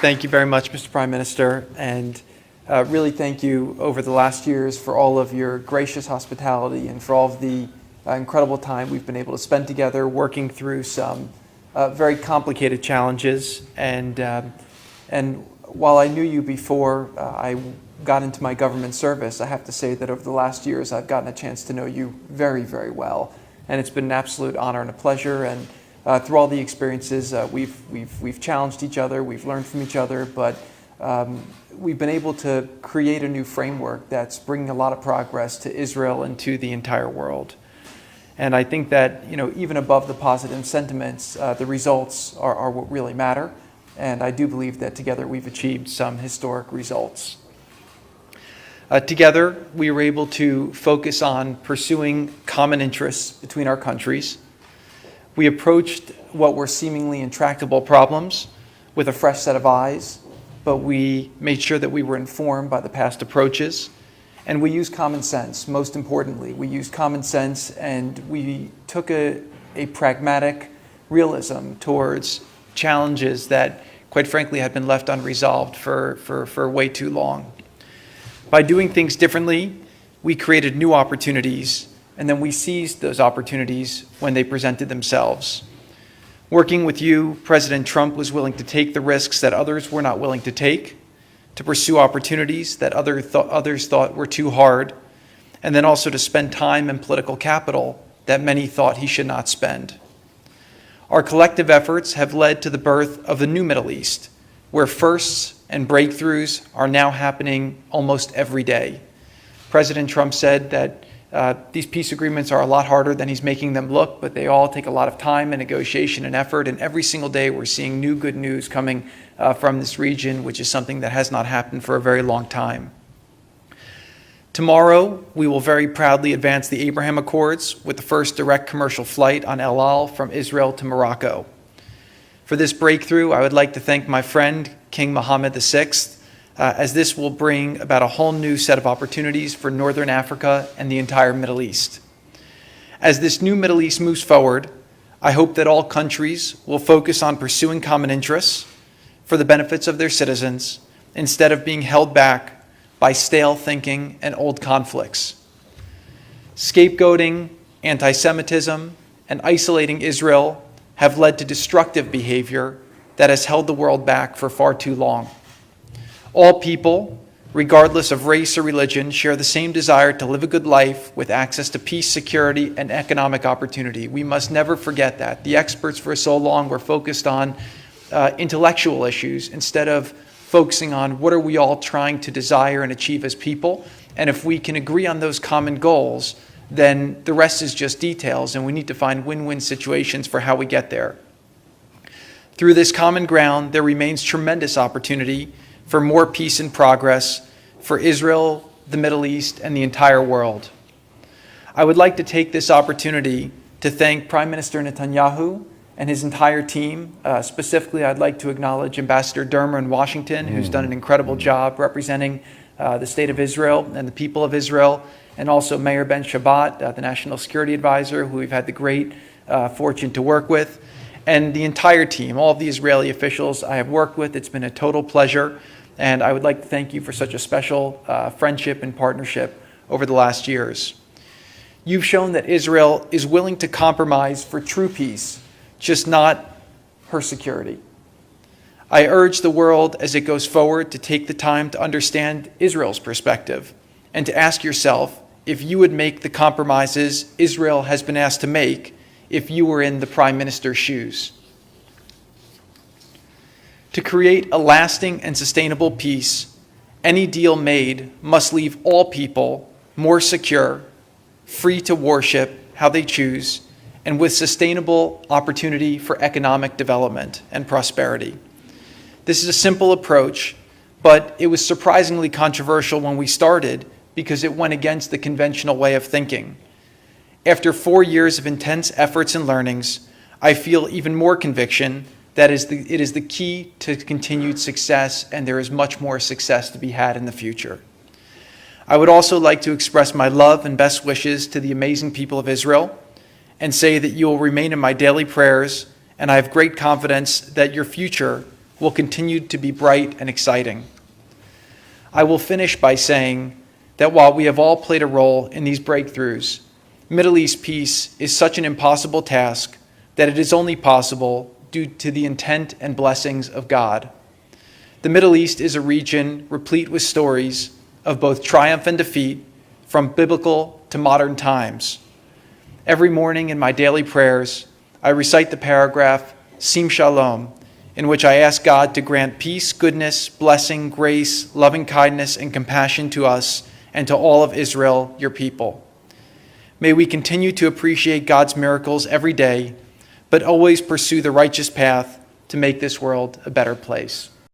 Thank you very much, Mr. Prime Minister, and really thank you over the last years for all of your gracious hospitality and for all of the incredible time we've been able to spend together working through some very complicated challenges. And while I knew you before I got into my government service, I have to say that over the last years I've gotten a chance to know you very, very well. And it's been an absolute honor and a pleasure. And through all the experiences, we've challenged each other, we've learned from each other, but we've been able to create a new framework that's bringing a lot of progress to Israel and to the entire world. And I think that, even above the positive sentiments, the results are what really matter. And I do believe that together we've achieved some historic results. Together, we were able to focus on pursuing common interests between our countries. We approached what were seemingly intractable problems with a fresh set of eyes, but we made sure that we were informed by the past approaches. And we used common sense, most importantly. We used common sense, and we took a pragmatic realism towards challenges that, quite frankly, had been left unresolved for way too long. By doing things differently, we created new opportunities, and then we seized those opportunities when they presented themselves. Working with you, President Trump was willing to take the risks that others were not willing to take, to pursue opportunities that others thought were too hard, and then also to spend time and political capital that many thought he should not spend. Our collective efforts have led to the birth of the new Middle East, where firsts and breakthroughs are now happening almost every day. President Trump said that these peace agreements are a lot harder than he's making them look, but they all take a lot of time and negotiation and effort, and every single day we're seeing new good news coming from this region, which is something that has not happened for a very long time. Tomorrow, we will very proudly advance the Abraham Accords with the first direct commercial flight on El Al from Israel to Morocco. For this breakthrough, I would like to thank my friend, King Mohammed VI, as this will bring about a whole new set of opportunities for Northern Africa and the entire Middle East. As this new Middle East moves forward, I hope that all countries will focus on pursuing common interests for the benefits of their citizens instead of being held back by stale thinking and old conflicts. Scapegoating, anti-Semitism, and isolating Israel have led to destructive behavior that has held the world back for far too long. All people, regardless of race or religion, share the same desire to live a good life with access to peace, security, and economic opportunity. We must never forget that. The experts for so long were focused on intellectual issues instead of focusing on what are we all trying to desire and achieve as people. And if we can agree on those common goals, then the rest is just details, and we need to find win-win situations for how we get there. Through this common ground, there remains tremendous opportunity for more peace and progress for Israel, the Middle East, and the entire world. I would like to take this opportunity to thank Prime Minister Netanyahu and his entire team. Specifically, I'd like to acknowledge Ambassador Dermer in Washington, who's done an incredible job representing the state of Israel and the people of Israel, and also Mayor Ben Shabbat, the National Security Advisor, who we've had the great fortune to work with, and the entire team, all of the Israeli officials I have worked with. It's been a total pleasure, and I would like to thank you for such a special friendship and partnership over the last years. You've shown that Israel is willing to compromise for true peace, just not her security. I urge the world as it goes forward to take the time to understand Israel's perspective and to ask yourself if you would make the compromises Israel has been asked to make if you were in the Prime Minister's shoes. To create a lasting and sustainable peace, any deal made must leave all people more secure, free to worship how they choose, and with sustainable opportunity for economic development and prosperity. This is a simple approach, but it was surprisingly controversial when we started because it went against the conventional way of thinking. After 4 years of intense efforts and learnings, I feel even more conviction that it is the key to continued success, and there is much more success to be had in the future. I would also like to express my love and best wishes to the amazing people of Israel and say that you will remain in my daily prayers, and I have great confidence that your future will continue to be bright and exciting. I will finish by saying that while we have all played a role in these breakthroughs, Middle East peace is such an impossible task that it is only possible due to the intent and blessings of God. The Middle East is a region replete with stories of both triumph and defeat from biblical to modern times. Every morning in my daily prayers, I recite the paragraph, Sim Shalom, in which I ask God to grant peace, goodness, blessing, grace, loving kindness, and compassion to us and to all of Israel, your people. May we continue to appreciate God's miracles every day, but always pursue the righteous path to make this world a better place.